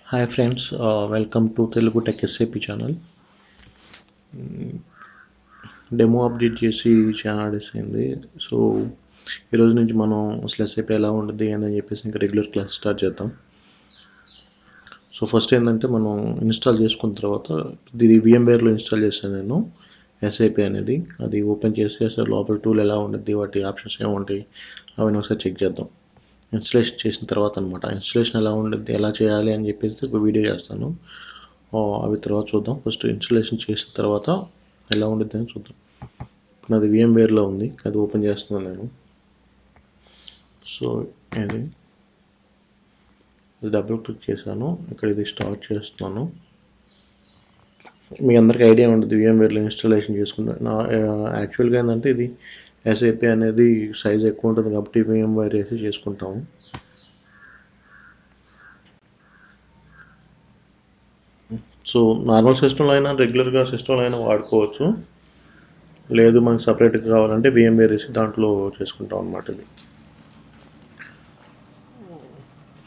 Hi friends, welcome to Telugu tech SAP channel. Demo update చేసి చాలా days అయింది. So ఈరోజు నుంచి మనం అసలు ఎస్ఏపి ఎలా ఉంటుంది అని చెప్పేసి ఇంకా రెగ్యులర్ క్లాస్ స్టార్ట్ చేద్దాం. సో ఫస్ట్ ఏంటంటే మనం ఇన్స్టాల్ చేసుకున్న తర్వాత ఇది VMwareలో ఇన్స్టాల్ చేశాను నేను ఎస్ఏపి అనేది. అది ఓపెన్ చేసి అసలు లోపల టూల్ ఎలా ఉంటుంది, వాటి ఆప్షన్స్ ఏముంటాయి అవన్నీ ఒకసారి చెక్ చేద్దాం. ఇన్స్టలేషన్ చేసిన తర్వాత అనమాట. ఇన్స్టలేషన్ ఎలా ఉంటుంది, ఎలా చేయాలి అని చెప్పేసి ఒక వీడియో చేస్తాను. అవి తర్వాత చూద్దాం. ఫస్ట్ ఇన్స్టలేషన్ చేసిన తర్వాత ఎలా ఉంటుంది అని చూద్దాం. ఇప్పుడు నాది VMwareలో ఉంది, అది ఓపెన్ చేస్తున్నాను నేను. సో ఇది డబుల్ క్లిక్ చేశాను. ఇక్కడ ఇది స్టార్ట్ చేస్తున్నాను. మీ అందరికీ ఐడియా ఉంటుంది VMwareలో ఇన్స్టాలేషన్ చేసుకుంటే. యాక్చువల్గా ఏంటంటే ఇది ఎస్ఏపి అనేది సైజ్ ఎక్కువ ఉంటుంది కాబట్టి VMware వేసి చేసుకుంటాము. సో నార్మల్ సిస్టంలో అయినా రెగ్యులర్గా సిస్టంలో అయినా వాడుకోవచ్చు. లేదు మనకు సపరేట్గా కావాలంటే VMware వేసి దాంట్లో చేసుకుంటాం అన్నమాట ఇది.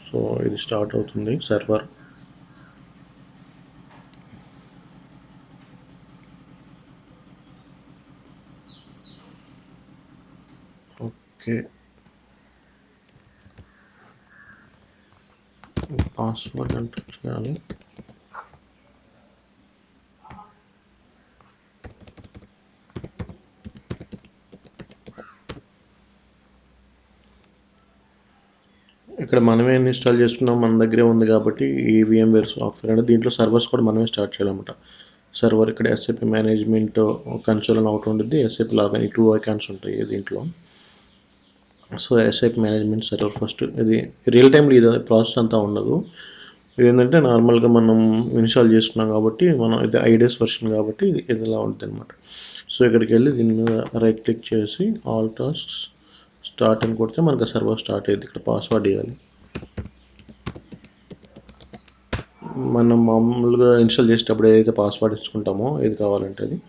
సో ఇది స్టార్ట్ అవుతుంది సర్వర్. ఓకే, పాస్వర్డ్ ఎంటర్ చేయాలి. ఇక్కడ మనమే ఇన్స్టాల్ చేసుకున్నాం, మన దగ్గరే ఉంది కాబట్టి ఈ VMware సాఫ్ట్వేర్ అనేది దీంట్లో సర్వర్స్ కూడా మనమే స్టార్ట్ చేయాలన్నమాట. సర్వర్ ఇక్కడ ఎస్ఏపి మేనేజ్మెంట్ కన్సోల్ అని ఒకటి ఉంటుంది, ఎస్ఏపి లాగా ఈ 2 ఐకాన్స్ ఉంటాయి దీంట్లో. So SAP management server first ఇది రియల్ టైంలో ఇది ప్రాసెస్ అంతా ఉండదు. ఇది ఏంటంటే నార్మల్గా మనం ఇన్స్టాల్ చేసుకున్నాం కాబట్టి మనం ఇది ఐడీఎస్ వర్షన్ కాబట్టి ఇది ఇలా ఉంటుంది అనమాట. సో ఇక్కడికి వెళ్ళి దీని మీద రైట్ క్లిక్ చేసి ఆల్ టాస్క్స్ స్టార్ట్ అని కొడితే మనకు సర్వర్ స్టార్ట్ అయ్యింది. ఇక్కడ పాస్వర్డ్ ఇవ్వాలి. మనం మామూలుగా ఇన్స్టాల్ చేసేటప్పుడు ఏదైతే పాస్వర్డ్ ఇచ్చుకుంటామో ఏది కావాలంటే అది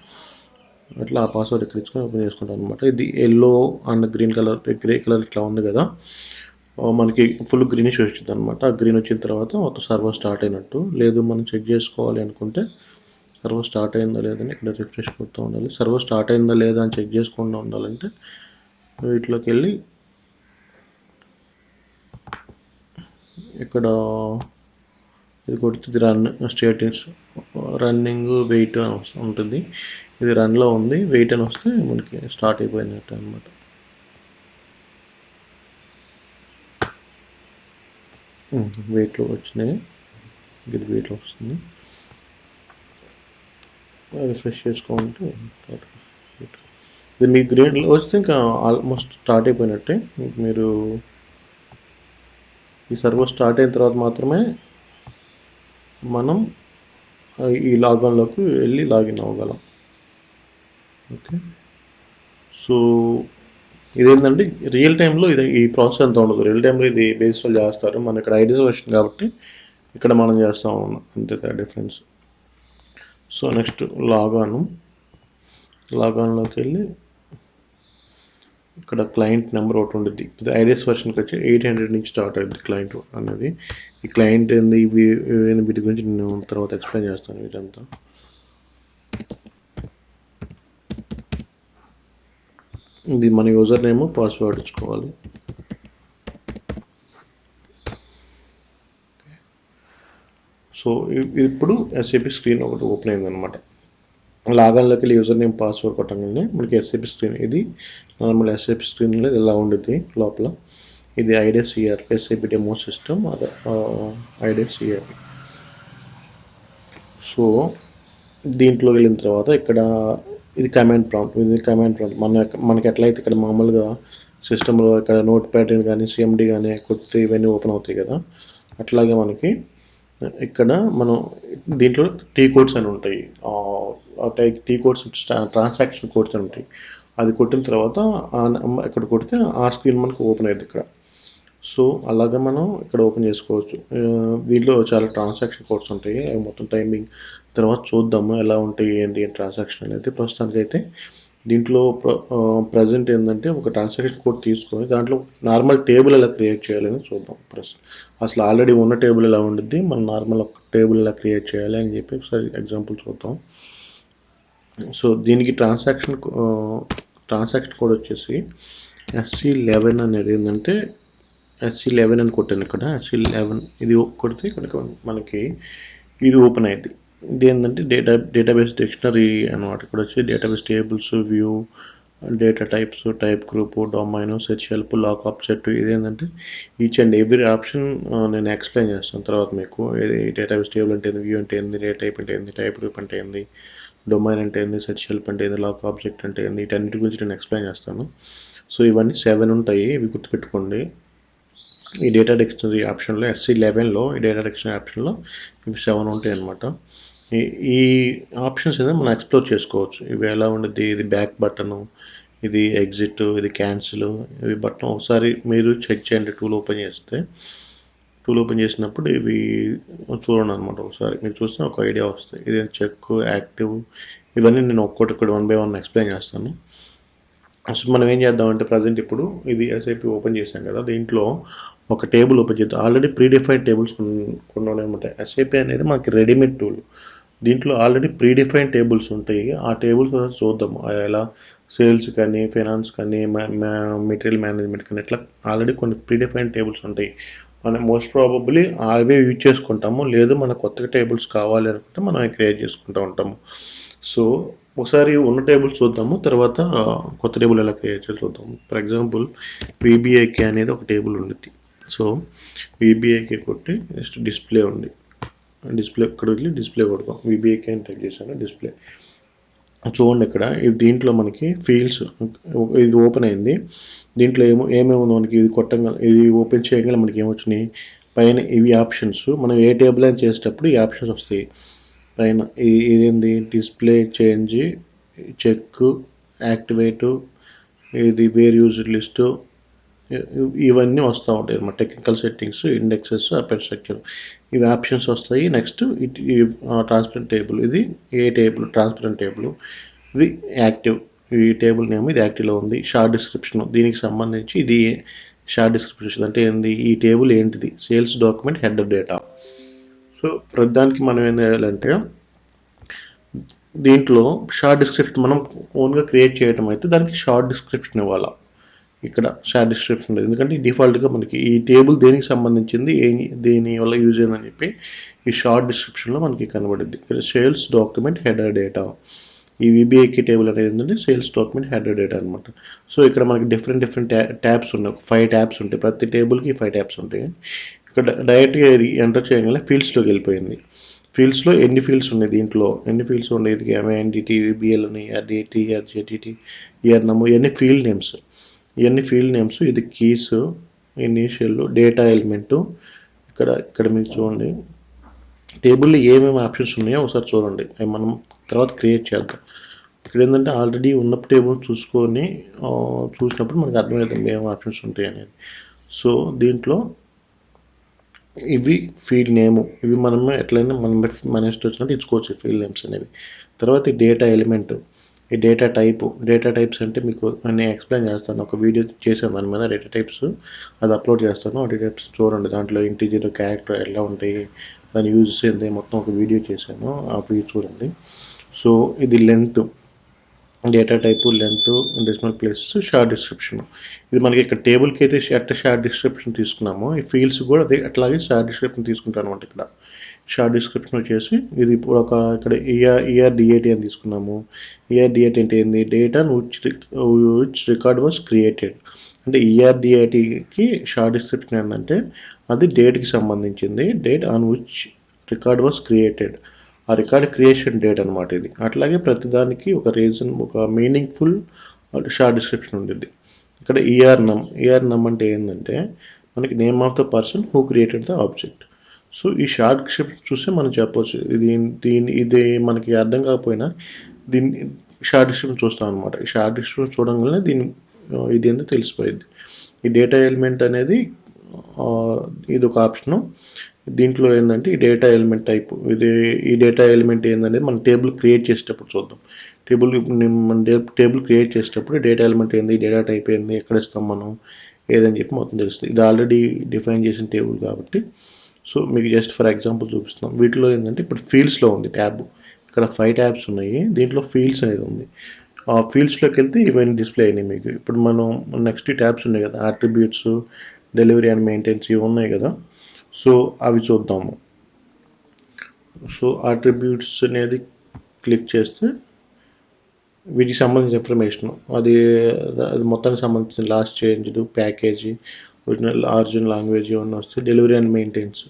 అట్లా ఆ పాస్వర్డ్ ఇక్కడ ఇచ్చుకొని ఓపెన్ చేసుకుంటాం అనమాట. ఇది yellow and green colour, grey colour ఇట్లా ఉంది కదా, మనకి ఫుల్ గ్రీనిష్ వచ్చింది అనమాట. ఆ గ్రీన్ వచ్చిన తర్వాత మొత్తం సర్వర్ స్టార్ట్ అయినట్టు. లేదు మనం చెక్ చేసుకోవాలి అనుకుంటే సర్వర్ స్టార్ట్ అయిందా లేదని ఇక్కడ రిఫ్రెష్ కొడుతూ ఉండాలి. సర్వర్ స్టార్ట్ అయిందా లేదా అని చెక్ చేసుకుండా ఉండాలంటే వీటిలోకి వెళ్ళి ఇక్కడ ఇది కొడుతుంది రన్ స్టేటస్, రన్నింగ్ వెయిట్ అని ఉంటుంది. ఇది రన్లో ఉంది, వెయిట్ అని వస్తే మనకి స్టార్ట్ అయిపోయినట్టు అనమాట. వెయిట్లో వచ్చినాయి, ఇది వెయిట్లో వస్తుంది. రిఫ్రెష్ చేసుకుంటే ఇది మీ గ్రేడ్లో వస్తే ఇంకా ఆల్మోస్ట్ స్టార్ట్ అయిపోయినట్టే. మీరు ఈ సర్వర్ స్టార్ట్ అయిన తర్వాత మాత్రమే మనం ఈ లాగిన్లోకి వెళ్ళి లాగిన్ అవ్వగలం. ఓకే, సో ఇదేంటంటే రియల్ టైంలో ఇది ఈ ప్రాసెస్ అంతా ఉండదు. రియల్ టైంలో ఇది బేస్లో చేస్తారు. మన ఇక్కడ ఐడియాస్ వచ్చింది కాబట్టి ఇక్కడ మనం చేస్తాం అంతే డిఫరెన్స్. సో నెక్స్ట్ లాగాన్లోకి వెళ్ళి ఇక్కడ క్లయింట్ నెంబర్ ఒకటి ఉంటుంది. ఇది ఐడియాస్ వర్షన్కి వచ్చి 800 నుంచి స్టార్ట్ అవుతుంది క్లయింట్ అనేది. ఈ క్లయింట్ ఏంది వీటి గురించి నేను తర్వాత ఎక్స్ప్లెయిన్ చేస్తాను ఇదంతా. ఇది మన యూజర్ నేమ్, పాస్వర్డ్ ఇచ్చుకోవాలి. సో ఇప్పుడు ఎస్ఏపి స్క్రీన్ ఒకటి ఓపెన్ అయిందనమాట. లాగాన్లోకి వెళ్ళి యూజర్ నేమ్ పాస్వర్డ్ కొట్టగానే మనకి ఎస్ఏపి స్క్రీన్, ఇది నార్మల్ ఎస్ఏపి స్క్రీన్లో ఇలా ఉంటుంది లోపల. ఇది ideas ERP SAP demo system, అదే ఐడియాస్ ERP. సో దీంట్లో వెళ్ళిన తర్వాత ఇక్కడ ఇది కమాండ్ ప్రాంప్ట్. మనకి ఎట్లయితే ఇక్కడ మామూలుగా సిస్టంలో ఇక్కడ నోట్ ప్యాడ్ కానీ CMD కానీ కొత్త ఇవన్నీ ఓపెన్ అవుతాయి కదా, అట్లాగే మనకి ఇక్కడ మనం దీంట్లో టీ కోడ్స్ అని ఉంటాయి. టీ కోడ్స్ ట్రాన్సాక్షన్ కోడ్స్ అని ఉంటాయి. అది కొట్టిన తర్వాత ఇక్కడ కొడితే ఆ స్క్రీన్ మనకు ఓపెన్ అయ్యింది ఇక్కడ. సో అలాగే మనం ఇక్కడ ఓపెన్ చేసుకోవచ్చు. దీంట్లో చాలా ట్రాన్సాక్షన్ కోడ్స్ ఉంటాయి, అవి మొత్తం టైమింగ్ తర్వాత చూద్దాము ఎలా ఉంటాయి ఏంటి ట్రాన్సాక్షన్ అనేది. ప్రస్తుతానికి అయితే దీంట్లో ప్రజెంట్ ఏంటంటే ఒక ట్రాన్సాక్షన్ కోడ్ తీసుకొని దాంట్లో నార్మల్ టేబుల్ ఎలా క్రియేట్ చేయాలని చూద్దాం. అసలు ఆల్రెడీ ఉన్న టేబుల్ ఎలా ఉండిద్ది, మనం నార్మల్ ఒక టేబుల్ ఎలా క్రియేట్ చేయాలి అని చెప్పి ఒకసారి ఎగ్జాంపుల్ చూద్దాం. సో దీనికి ట్రాన్సాక్షన్ కోడ్ వచ్చేసి SC11 అనేది ఏంటంటే SC11 అని కొట్టాను ఇక్కడ. SC11 ఇది కొడితే కనుక మనకి ఇది ఓపెన్ అయింది. ఇది ఏంటంటే డేటాబేస్ డిక్షనరీ అనమాట. ఇక్కడ వచ్చి database tables, view, data types, type group, domain, search help, lock object. ఇదేంటంటే ఈచ్ అండ్ ఎవ్రీ ఆప్షన్ నేను ఎక్స్ప్లెయిన్ చేస్తాను తర్వాత మీకు. ఇది డేటాబేస్ టేబుల్ అంటే ఏంది, వ్యూ అంటే ఏంది, డేటా టైప్ అంటే ఏంది, టైప్ గ్రూప్ అంటే ఏంది, డొమైన్ అంటే ఏంది, సెర్చ్ హెల్ప్ అంటే ఏంది, లాక్ ఆబ్జెక్ట్ అంటే ఏంది, వీటన్నిటి గురించి నేను ఎక్స్ప్లెయిన్ చేస్తాను. సో ఇవన్నీ 7 ఉంటాయి, ఇవి గుర్తుపెట్టుకోండి. ఈ డేటా డిక్షనరీ ఆప్షన్లో SC11లో ఈ డేటా డిక్షనరీ ఆప్షన్లో ఇవి 7 ఉంటాయి అన్నమాట. ఈ ఆప్షన్స్ అనేది మనం ఎక్స్ప్లోర్ చేసుకోవచ్చు. ఇవి ఎలా ఉండద్ది, ఇది బ్యాక్ బటను, ఇది ఎగ్జిట్, ఇది క్యాన్సిల్, ఇవి బటన్ ఒకసారి మీరు చెక్ చేయండి. టూల్ ఓపెన్ చేసినప్పుడు ఇవి చూడండి అనమాట. ఒకసారి మీరు చూస్తే ఒక ఐడియా వస్తుంది. ఇది చెక్, యాక్టివ్, ఇవన్నీ నేను ఒక్కొక్కటి 1 by 1 ఎక్స్ప్లెయిన్ చేస్తాను. అసలు మనం ఏం చేద్దామంటే ప్రజెంట్ ఇప్పుడు ఇది SAP ఓపెన్ చేసాం కదా, దీంట్లో ఒక టేబుల్ ఓపెన్ చేద్దాం. ఆల్రెడీ ప్రీడిఫైన్డ్ టేబుల్స్ కొన్ని ఉన్నాయన్నమాట. SAP అనేది మనకి రెడీమేడ్ టూల్. దీంట్లో ఆల్రెడీ ప్రీడిఫైన్డ్ టేబుల్స్ ఉంటాయి. ఆ టేబుల్స్ చూద్దాం ఎలా సేల్స్ కానీ, ఫైనాన్స్ కానీ, మెటీరియల్ మేనేజ్మెంట్ కానీ ఇట్లా ఆల్రెడీ కొన్ని ప్రీడిఫైన్డ్ టేబుల్స్ ఉంటాయి. మనం మోస్ట్ ప్రాబబ్లీ అవే యూజ్ చేసుకుంటాము. లేదు మనకు కొత్తగా టేబుల్స్ కావాలి అనుకుంటే మనం క్రియేట్ చేసుకుంటూ ఉంటాము. సో ఒకసారి ఉన్న టేబుల్ చూద్దాము, తర్వాత కొత్త టేబుల్ ఎలా క్రియేట్ చేయాలి చూద్దాము. ఫర్ ఎగ్జాంపుల్ VBAK అనేది ఒక టేబుల్ ఉంది. సో VBAK కొట్టి నెక్స్ట్ డిస్ప్లే ఉంది. డిస్ప్లే ఇక్కడ వెళ్ళి డిస్ప్లే కొడతాం. VBAK అని టైప్ చేశాను, డిస్ప్లే. చూడండి ఇక్కడ దీంట్లో మనకి ఫీల్డ్స్ ఇది ఓపెన్ అయింది. దీంట్లో ఏమేమి మనకి ఇది కొట్టంగా ఇది ఓపెన్ చేయగానే మనకి ఏమొచ్చినాయి పైన ఇవి ఆప్షన్స్. మనం ఏ టేబుల్ అని చేసేటప్పుడు ఈ ఆప్షన్స్ వస్తాయి పైన. ఇదేంది డిస్ప్లే, చేంజ్, చెక్, యాక్టివేటు, ఇది వేర్ యూజర్ లిస్టు, ఇవన్నీ వస్తూ ఉంటాయి అన్నమాట. Technical settings, indexes, append structure, ఇవి ఆప్షన్స్ వస్తాయి. నెక్స్ట్ ట్రాన్స్పరెంట్ టేబుల్, ఇది ఏ టేబుల్, ట్రాన్స్పరెంట్ టేబుల్, ఇది యాక్టివ్, ఈ టేబుల్ నేమ్ ఇది యాక్టివ్లో ఉంది. షార్ట్ డిస్క్రిప్షన్, దీనికి సంబంధించి ఇది షార్ట్ డిస్క్రిప్షన్ అంటే ఏంది, ఈ టేబుల్ ఏంటిది, sales document header data. So ప్రతిదానికి మనం ఏం చేయాలంటే దీంట్లో షార్ట్ డిస్క్రిప్షన్ మనం ఓన్గా క్రియేట్ చేయడం అయితే దానికి షార్ట్ డిస్క్రిప్షన్ ఇవ్వాలి. ఇక్కడ షార్ట్ డిస్క్రిప్షన్ లేదు, ఎందుకంటే డిఫాల్ట్గా మనకి ఈ టేబుల్ దేనికి సంబంధించింది, దేని వల్ల యూజ్ అయిందని చెప్పి ఈ షార్ట్ డిస్క్రిప్షన్లో మనకి కనబడుద్ది. ఇక్కడ సేల్స్ డాక్యుమెంట్ హెడర్ డేటా, ఈ VBAK టేబుల్ అనేది ఏంటంటే సేల్స్ డాక్యుమెంట్ హెడర్ డేటా అనమాట. సో ఇక్కడ మనకి డిఫరెంట్ ట్యాబ్స్ ఉన్నాయి. 5 ట్యాబ్స్ ఉంటాయి, ప్రతి టేబుల్కి 5 ట్యాబ్స్ ఉంటాయి. ఇక్కడ డైరెక్ట్గా ఎంటర్ చేయగల ఫీల్డ్స్లోకి వెళ్ళిపోయింది. ఫీల్డ్స్లో ఎన్ని ఫీల్డ్స్ ఉన్నాయి, దీంట్లో ఎన్ని ఫీల్డ్స్ ఉన్నాయి, ఇది MINDT, VBL అని, RDT, RJTT, ERNM, ఇవన్నీ ఫీల్డ్ నేమ్స్. ఇవన్నీ ఫీల్డ్ నేమ్స్. ఇది కీస్, ఇనీషియల్, డేటా ఎలిమెంటు. ఇక్కడ మీరు చూడండి టేబుల్లో ఏమేమి ఆప్షన్స్ ఉన్నాయో ఒకసారి చూడండి, అవి మనం తర్వాత క్రియేట్ చేద్దాం. ఇక్కడ ఏంటంటే ఆల్రెడీ ఉన్న టేబుల్ చూసినప్పుడు మనకు అర్థమవుతుంది ఏమేమి ఆప్షన్స్ ఉంటాయి అనేది. సో దీంట్లో ఇవి ఫీల్డ్ నేము, ఇవి మనం ఎట్లయినా మన ఇష్టం వచ్చినట్టు ఇచ్చుకోవచ్చు ఫీల్డ్ నేమ్స్ అనేవి. తర్వాత ఈ డేటా ఎలిమెంట్, ఈ డేటా టైప్స్ అంటే మీకు నేను ఎక్స్ప్లెయిన్ చేస్తాను, ఒక వీడియో చేశాను దాని మీద డేటా టైప్స్, అది అప్లోడ్ చేస్తాను. ఆ డేటా టైప్స్ చూడండి, దాంట్లో ఇంటీజర్, క్యారెక్టర్ ఎలా ఉంటాయి, దాని యూజెస్ ఏంటి, మొత్తం ఒక వీడియో చేశాను, ఆ వీడియో చూడండి. సో ఇది length, data type, length, decimal place, short description. ఇది మనకి ఇక్కడ టేబుల్కి అయితే షార్ట్ డిస్క్రిప్షన్ తీసుకున్నాము, ఈ ఫీల్డ్స్ కూడా అదే అట్లాగే షార్ట్ డిస్క్రిప్షన్ తీసుకుంటాను అనమాట. ఇక్కడ షార్ట్ డిస్క్రిప్షన్ వచ్చేసి ఇది ఇప్పుడు ఇక్కడ ERDAT అని తీసుకున్నాము. ERDAT అంటే ఏంది, data which record was created. అంటే ERDATకి షార్ట్ డిస్క్రిప్షన్ ఏంటంటే అది డేట్కి సంబంధించింది, date on which record was created, ఆ రికార్డ్ క్రియేషన్ డేట్ అనమాట ఇది. అట్లాగే ప్రతిదానికి ఒక రీజన్, ఒక మీనింగ్ఫుల్ షార్ట్ డిస్క్రిప్షన్ ఉంటుంది. ఇక్కడ ERNM అంటే ఏంటంటే మనకి name of the person who created the object. So ఈ షార్ట్ డిస్క్రిప్షన్ చూస్తే మనం చెప్పవచ్చు ఇది మనకి అర్థం కాకపోయినా దీన్ని షార్ట్ డిస్క్రిప్షన్ చూస్తాం అనమాట. ఈ షార్ట్ డిస్క్రిప్షన్ చూడడం వల్ల ఇది ఏంటో తెలిసిపోయింది. ఈ డేటా ఎలిమెంట్ అనేది ఇది ఒక ఆప్షను. దీంట్లో ఏంటంటే ఈ డేటా ఎలిమెంట్ టైపు, ఈ డేటా ఎలిమెంట్ ఏంటనేది మనం టేబుల్ క్రియేట్ చేసేటప్పుడు చూద్దాం. మన టేబుల్ క్రియేట్ చేసేటప్పుడు డేటా ఎలిమెంట్ ఏంది, డేటా టైప్ ఏంది, ఎక్కడ ఇస్తాం మనం ఏదని చెప్పి మొత్తం తెలుస్తుంది. ఇది ఆల్రెడీ డిఫైన్ చేసిన టేబుల్ కాబట్టి సో మీకు జస్ట్ ఫర్ ఎగ్జాంపుల్ చూపిస్తున్నాం. వీటిలో ఏంటంటే ఇప్పుడు ఫీల్డ్స్లో ఉంది ట్యాబ్. ఇక్కడ 5 ట్యాబ్స్ ఉన్నాయి. దీంట్లో ఫీల్డ్స్ అనేది ఉంది. ఆ ఫీల్డ్స్లోకి వెళ్తే ఇవన్నీ డిస్ప్లే అయినాయి మీకు. ఇప్పుడు మనం నెక్స్ట్ ట్యాబ్స్ ఉన్నాయి కదా, అట్రిబ్యూట్స్, డెలివరీ అండ్ మెయింటెనెన్స్ ఇవి ఉన్నాయి కదా. సో అవి చూద్దాము. సో అట్రిబ్యూట్స్ అనేది క్లిక్ చేస్తే వీటికి సంబంధించిన ఇన్ఫర్మేషన్ అది మొత్తానికి సంబంధించిన last changed package, original language ఇవన్నీ వస్తాయి. డెలివరీ అండ్ మెయింటెనెన్స్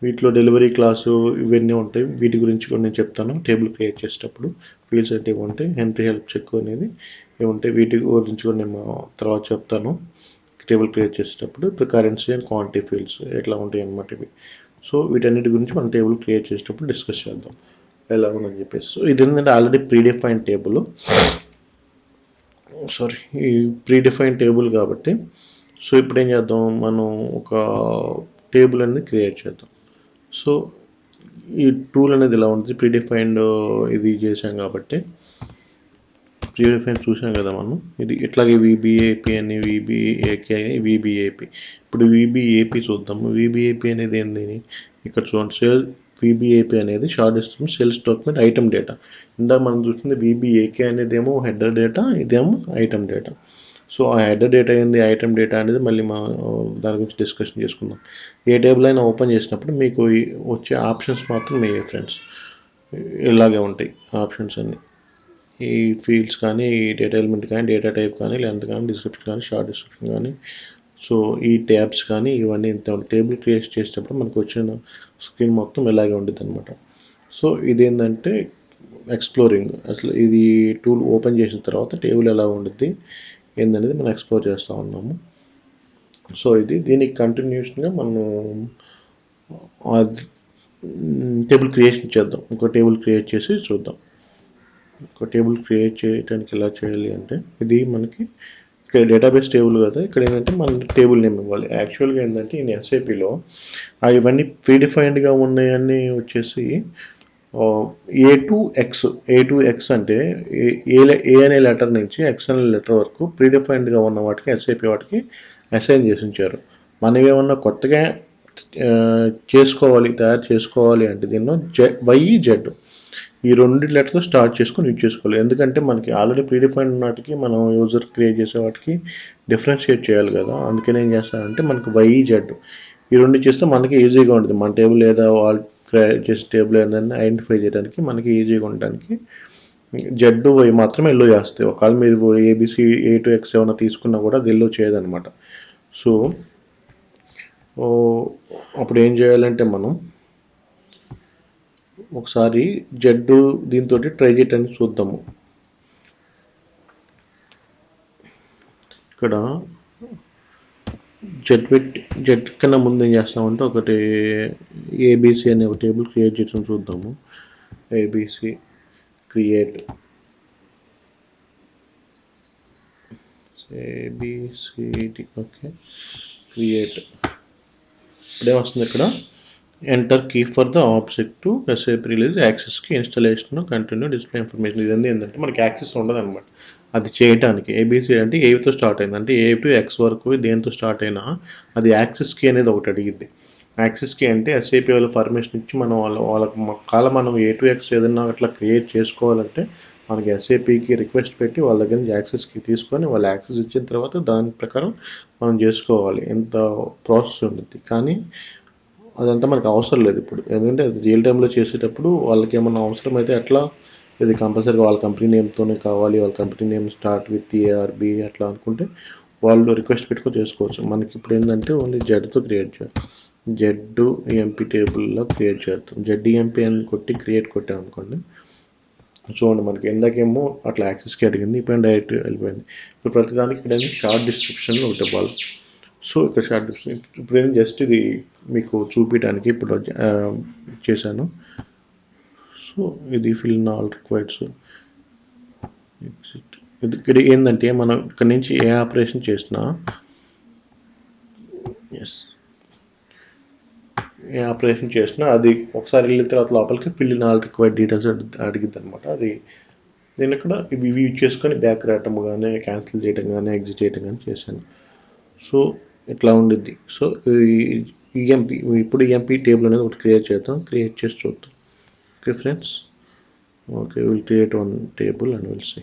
వీటిలో డెలివరీ క్లాసు ఇవన్నీ ఉంటాయి. వీటి గురించి కూడా నేను చెప్తాను టేబుల్ క్రియేట్ చేసేటప్పుడు. ఫీల్డ్స్ అంటే ఏముంటాయి, ఎంట్రీ హెల్ప్ చెక్ అనేది ఏముంటాయి, వీటి గురించి కూడా నేను తర్వాత చెప్తాను టేబుల్ క్రియేట్ చేసేటప్పుడు. ఇప్పుడు కరెన్సీ అండ్ క్వాంటిటీ ఫీల్డ్స్ ఎట్లా ఉంటాయి అన్నమాట ఇవి. సో వీటన్నిటి గురించి మనం టేబుల్ క్రియేట్ చేసేటప్పుడు డిస్కస్ చేద్దాం ఎలా ఉందని చెప్పేసి. సో ఇది ఏంటంటే ఆల్రెడీ ప్రీడిఫైన్ టేబుల్, సారీ ఈ ప్రీడిఫైన్ టేబుల్ కాబట్టి సో ఇప్పుడు ఏం చేద్దాం, మనం ఒక టేబుల్ అనేది క్రియేట్ చేద్దాం. సో ఈ టూల్ అనేది ఇలా ఉంటుంది. ప్రీడిఫైన్డ్ ఇది చేసాం కాబట్టి ప్రీడిఫైన్ చూసాం కదా మనం. ఇది ఇట్లాగే విబిఏపి అని, విబిఏకే అని, విబిఏపి. ఇప్పుడు విబిఏపి చూద్దాము. విబిఏపి అనేది ఏంది, ఇక్కడ చూడండి. విబిఏపి అనేది షార్ట్ ఇస్తుంది సేల్స్ డాక్యుమెంట్ ఐటమ్ డేటా. ఇందాక మనం చూస్తుంది విబిఏకే అనేది ఏమో హెడర్ డేటా, ఇదేమో ఐటమ్ డేటా. సో ఆ హెడర్ డేటా ఏంది, ఐటమ్ డేటా అనేది మళ్ళీ దాని గురించి డిస్కషన్ చేసుకుందాం. ఏ టేబుల్ అయినా ఓపెన్ చేసినప్పుడు మీకు వచ్చే ఆప్షన్స్ మాత్రం మీ ఫ్రెండ్స్ ఇలాగే ఉంటాయి. ఆప్షన్స్ అన్నీ ఈ ఫీల్డ్స్ కానీ, ఈ డేటా ఎలిమెంట్ కానీ, డేటా టైప్ కానీ, లెంత్ కానీ, డిస్క్రిప్షన్ కానీ, షార్ట్ డిస్క్రిప్షన్ కానీ, సో ఈ ట్యాబ్స్ కానీ ఇవన్నీ ఇంత ఉంటాయి. టేబుల్ క్రియేట్ చేసేటప్పుడు మనకు వచ్చిన స్క్రీన్ మొత్తం ఇలాగే ఉంటుంది అనమాట. సో ఇదేంటంటే ఎక్స్ప్లోరింగ్. అసలు ఇది టూల్ ఓపెన్ చేసిన తర్వాత టేబుల్ ఎలా ఉంటుంది ఏందనేది మనం ఎక్స్ప్లోర్ చేస్తూ ఉన్నాము. సో దీనికి కంటిన్యూషన్గా మనం టేబుల్ క్రియేషన్ చేద్దాం. ఇంకో టేబుల్ క్రియేట్ చేసి చూద్దాం. ఒక టేబుల్ క్రియేట్ చేయడానికి ఎలా చేయాలి అంటే, ఇది మనకి ఇక్కడ డేటాబేస్ టేబుల్ కదా. ఇక్కడ ఏంటంటే మన టేబుల్ నేమ్ ఇవ్వాలి. యాక్చువల్గా ఏంటంటే ఈ ఎస్ఏపిలో ఇవన్నీ ప్రీడిఫైన్డ్గా ఉన్నాయన్నీ వచ్చేసి ఏ టు ఎక్స్ అంటే ఏ అనే లెటర్ నుంచి ఎక్స్ అనే లెటర్ వరకు ప్రీడిఫైన్డ్గా ఉన్న వాటికి ఎస్ఏపి వాటికి అసైన్ చేసి ఉంచారు. మనం ఏమన్నా కొత్తగా తయారు చేసుకోవాలి అంటే దీనిలో వైజెడ్ ఈ రెండు లెటర్తో స్టార్ట్ చేసుకొని యూజ్ చేసుకోవాలి. ఎందుకంటే మనకి ఆల్రెడీ ప్రీడిఫైన్డ్ వాటికి మనం యూజర్ క్రియేట్ చేసే వాటికి డిఫరెన్షియేట్ చేయాలి కదా. అందుకని ఏం చేస్తానంటే మనకి వైజెడ్ ఈ రెండు చేస్తే మనకి ఈజీగా ఉంటుంది. మన టేబుల్ లేదా వాళ్ళు క్రియేట్ చేసే టేబుల్ ఏంటంటే ఐడెంటిఫై చేయడానికి మనకి ఈజీగా ఉండడానికి జెడ్ వై మాత్రమే ఎల్లో చేస్తాయి. ఒకవేళ మీరు ఏబిసి A to X ఏమైనా తీసుకున్నా కూడా అది ఎల్లో చేయదనమాట. సో అప్పుడు ఏం చేయాలంటే మనం ఒకసారి జెడ్ దీంతో ట్రై చేయడానికి చూద్దాము. ఇక్కడ జెడ్ కన్నా ముందు ఏం చేస్తామంటే ఒకటి ఏబిసి అనే ఒక టేబుల్ క్రియేట్ చేయడం చూద్దాము. ABC create ABCD okay create. ఇప్పుడే వస్తుంది ఇక్కడ enter key for the object to SAP release యాక్సెస్కి ఇన్స్టాలేషన్ కంటిన్యూ డిస్ప్లే ఇన్ఫర్మేషన్. ఇదంతా ఏంటంటే మనకి యాక్సెస్ ఉండదు అనమాట అది చేయడానికి. ఏబిసి అంటే ఏతో స్టార్ట్ అయింది అంటే A to X వరకు దేంతో స్టార్ట్ అయినా అది యాక్సెస్ కీ అనేది ఒకటి అడిగిద్ది. యాక్సెస్ కీ అంటే ఎస్ఏపి వాళ్ళు పర్మిషన్ ఇచ్చి మనం మనం A to X ఏదన్నా అట్లా క్రియేట్ చేసుకోవాలంటే మనకి ఎస్ఏపికి రిక్వెస్ట్ పెట్టి వాళ్ళ దగ్గర నుంచి యాక్సెస్ కీ తీసుకొని వాళ్ళు యాక్సెస్ ఇచ్చిన తర్వాత దాని ప్రకారం మనం చేసుకోవాలి. ఎంత ప్రాసెస్ ఉంటుంది కానీ అదంతా మనకు అవసరం లేదు ఇప్పుడు. ఎందుకంటే అది రియల్ టైంలో చేసేటప్పుడు వాళ్ళకి ఏమన్నా అవసరం అయితే అట్లా ఇది కంపల్సరీగా వాళ్ళ కంపెనీ నేమ్తోనే కావాలి, వాళ్ళ company name start with ARB అట్లా అనుకుంటే వాళ్ళు రిక్వెస్ట్ పెట్టుకొని చేసుకోవచ్చు. మనకి ఇప్పుడు ఏంటంటే ఓన్లీ జెడ్తో క్రియేట్ చేయాలి. ZEMP టేబుల్లో క్రియేట్ చేస్తాం. ZEMP అని క్రియేట్ కొట్టామనుకోండి చూడండి మనకి ఎందాకేమో అట్లా యాక్సెస్కి అడిగింది, ఇప్పుడు డైరెక్ట్ వెళ్ళిపోయింది. ఇప్పుడు ప్రతిదానికి ఇక్కడ షార్ట్ డిస్క్రిప్షన్ ఒకటి ఇవ్వాలి. సో ఇక్కడ షార్ట్ డిస్క్రిప్షన్ ఇప్పుడు ఏం జస్ట్ ఇది మీకు చూపించడానికి ఇప్పుడు చేశాను. సో ఇది ఫిల్ ఇన్ ఆల్ రిక్వైర్డ్స్. ఇక్కడ ఏంటంటే మనం ఇక్కడ నుంచి ఏ ఆపరేషన్ చేసినా అది ఒకసారి వెళ్ళిన తర్వాత లోపలికి fill in all required details అడిగిద్ది అనమాట. అది నేను ఇక్కడ ఇవి యూజ్ చేసుకొని బ్యాక్ రావటం కానీ క్యాన్సిల్ చేయడం కానీ ఎగ్జిట్ చేయడం కానీ చేశాను. సో ఇట్లా ఉండిద్ది. సో ఈఎంపీ ఇప్పుడు ఈఎంపీ టేబుల్ అనేది ఒకటి క్రియేట్ చేద్దాం. క్రియేట్ చేసి చూద్దాం. Okay friends. Okay, will create one table and will see.